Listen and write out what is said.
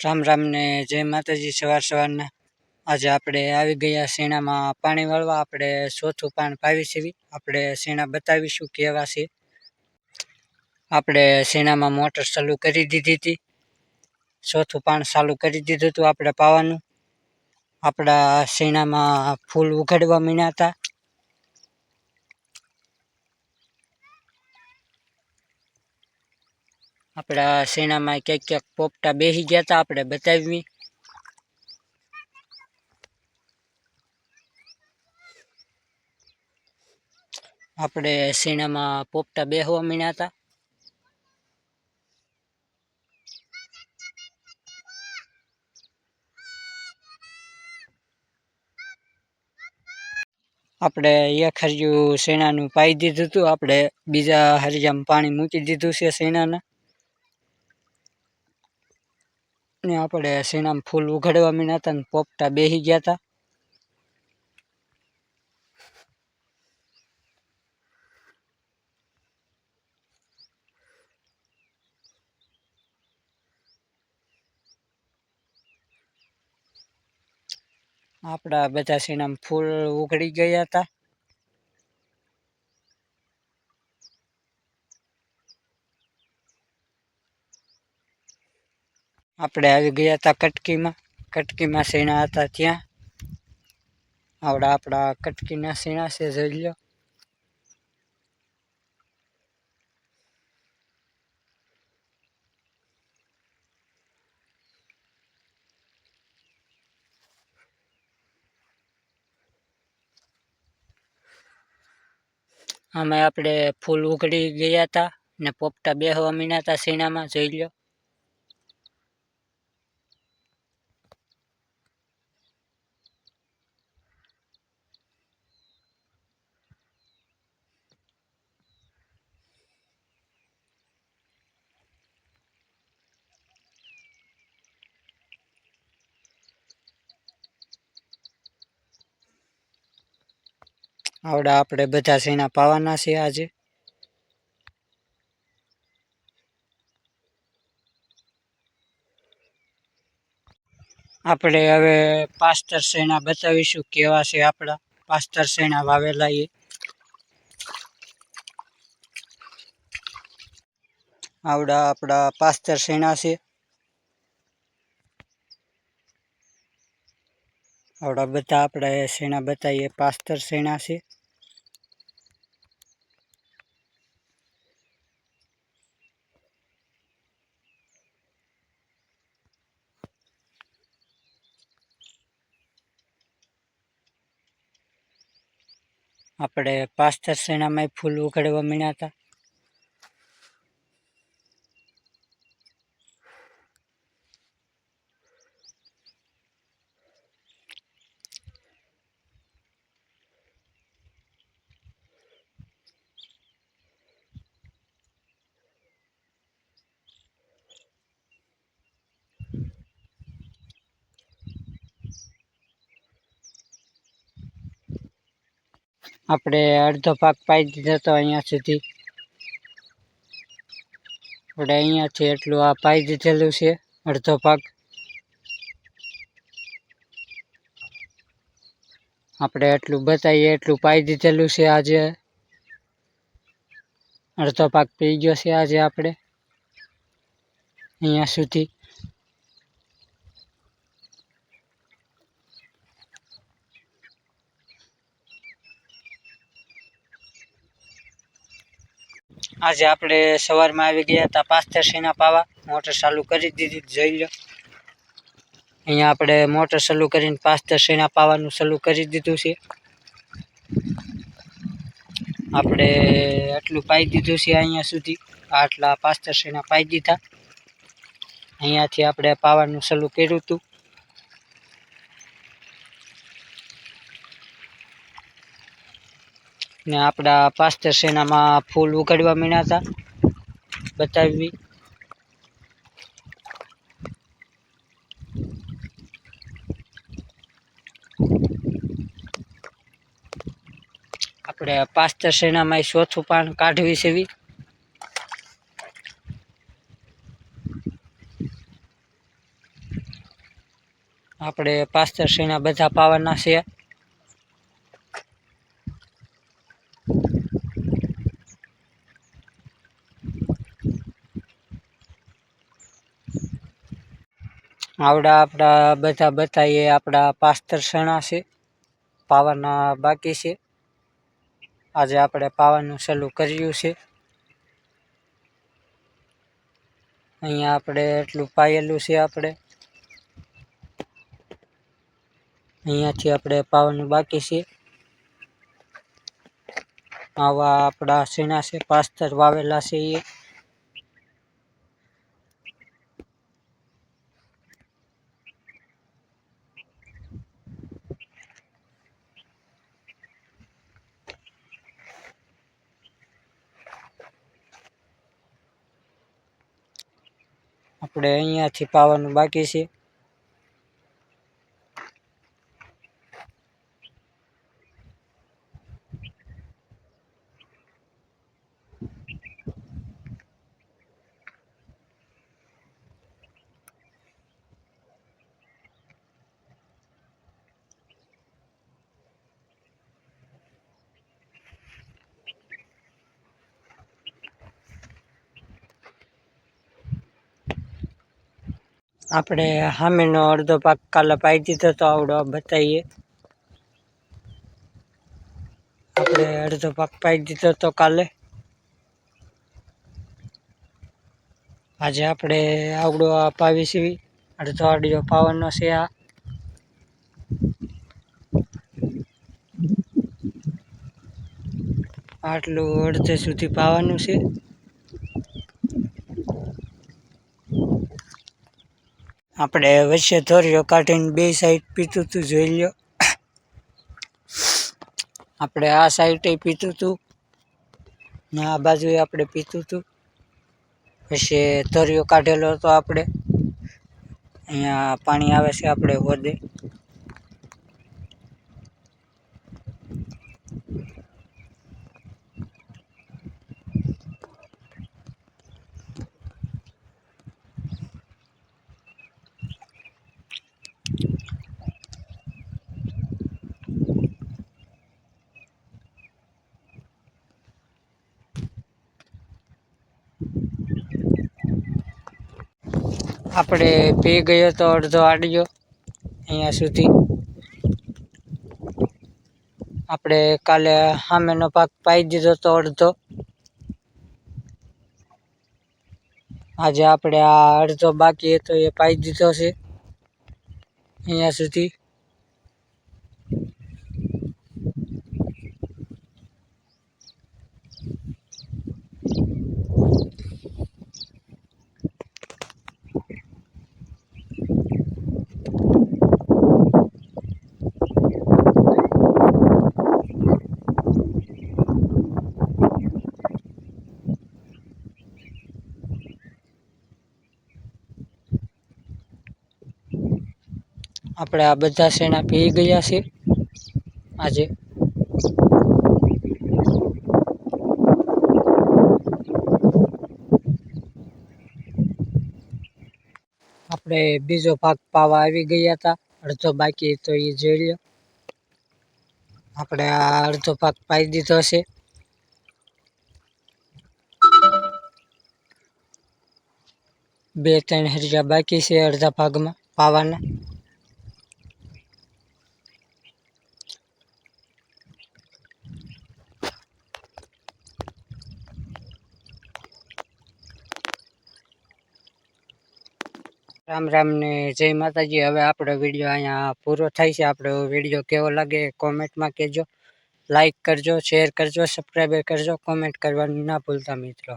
રામ રામ ને જય માતાજી। સવારના આજે આપણે આવી ગયા શેણામાં પાણી વાળવા। આપણે ચોથું પાણ પાવી છે। આપણે શેણા બતાવીશું કેવા છે। આપણે શેણામાં મોટર ચાલુ કરી દીધી હતી। ચોથું પાણ ચાલુ કરી દીધું હતું આપણે પાવાનું। આપણા શેણામાં ફૂલ ઉઘાડવા માંડ્યા હતા। આપણા શેણામાં ક્યાંક પોપટા બેસી ગયા હતા। આપણે બતાવી આપણે શેણામાં પોપટા બેસવા માંડ્યા હતા। આપણે એક હરિયું શેણાનું પાઈ દીધું હતું। આપણે બીજા હરિયામાં પાણી મૂકી દીધું છે શેણાના ને આપણે શેણામાં ફૂલ ઉઘાડવા માંડ્યા હતા ને પોપટા બેસી ગયા હતા। આપણા બધા શેણામાં ફૂલ ઉઘડી ગયા હતા। આપણે આવી ગયા હતા કટકીમાં શેણા હતા ત્યાં। આપણા કટકીના શેણા છે, જોઈ લો। આમાં આપણે ફૂલ ઉઘડી ગયા હતા ને પોપટા બેસવા માંડ્યા હતા શેણામાં, જોઈ લો। આપણે બધા શેણા પાવાના છે આજે। આપણે હવે પાસ્તર શેણા બતાવીશું કેવા છે આપણા પાસ્તર શેણા વાવેલા એ। આપણા પાસ્તર શેણા છે। બધા આપણે શેણા બતાવીએ પાસ્તર શેણા છે। આપણે પાસ્તર શેણામાં ફૂલ ઉઘાડવા માંડ્યા હતા। આપણે અડધો ભાગ પાઈ દીધો હતો અહીંયા સુધી। આપણે અહીંયાથી એટલું આ પાઈ દીધેલું છે, અડધો ભાગ। આપણે એટલું બતાવીએ એટલું પાઈ દીધેલું છે આજે। અડધો ભાગ પી ગયો છે આજે આપણે અહીંયા સુધી। આજે આપણે સવારમાં આવી ગયા હતા પાસ્તર શેણા પાવા। મોટર ચાલુ કરી દીધી, જોઈ લો। અહીંયા આપણે મોટર ચાલુ કરીને પાસ્તર શેણા પાવાનું ચાલુ કરી દીધું છે। આપણે આટલું પાઈ દીધું છે અહીંયા સુધી। આટલા પાસ્તર શેણા પાઈ દીધા। અહીંયાથી આપણે પાવાનું ચાલુ કર્યું હતું। ને આપણા પાસ્તર શેણામાં ફૂલ ઉઘાડવા માંડ્યા હતા, બતાવી। આપણે પાસ્તર શેણામાં ચોથું પાણ કાઢવી છે। આપણે પાસ્તર શેણા બધા પાવાના છે. આવડા આપણા બધા બતાવીએ આપણા પાસ્તર શેણા છે, પાવાના બાકી છે. આજે આપણે પાવાનું ચાલુ કર્યું છે. અહીંયા આપણે એટલું પાયેલું છે. અહીંયાથી આપણે પાવાનું બાકી છે. આવા આપણા શેણા છે, પાસ્તર વાવેલા છે. આપણે અહીંયાથી પાવાનું બાકી છે. આપણે સામેનો અડધો પાક કાલે પાઈ દીધો તો આવડો બતાવીએ. આપણે અડધો પાક પાઈ દીધો તો કાલે. આજે આપણે આવડો આ પાવી છે. અડધો આડિયો પાવાનો છે. આટલું અડધે સુધી પાવાનું છે. આપણે વચ્ચે ધોરીઓ કાઢીને બે સાઈડ પીતું હતું, જોઈ લો. આપણે આ સાઈડે પીતું હતું ને આ બાજુ આપણે પીતું હતું. પછી ધોરીઓ કાઢેલો હતો. આપણે અહીંયા પાણી આવે છે આપણે હોદે. આપણે પી ગયો તો અડધો આડિયો અહીંયા સુધી. આપણે કાલે સામેનો પાક પાઈ દીધો તો અડધો. આજે આપણે આ અડધો બાકી હતો એ પાઈ દીધો છે અહીંયા સુધી. આપણે આ બધા શેણા પી ગયા છે આજે. આપણે બીજો ભાગ પાવા આવી ગયા હતા. અડધો બાકી તો એ જોઈ લો. આપણે આ અડધો ભાગ પાઈ દીધો છે. બે ત્રણ હરિયા બાકી છે અડધા ભાગમાં પાવાના. રામ રામ ને જય માતાજી. હવે આપણો વિડીયો અહીંયા પૂરો થાય છે. આપણો વિડીયો કેવો લાગે કોમેન્ટમાં કહેજો. લાઈક કરજો, શેર કરજો, સબસ્ક્રાઈબ કરજો, કોમેન્ટ કરવાનું ના ભૂલતા મિત્રો.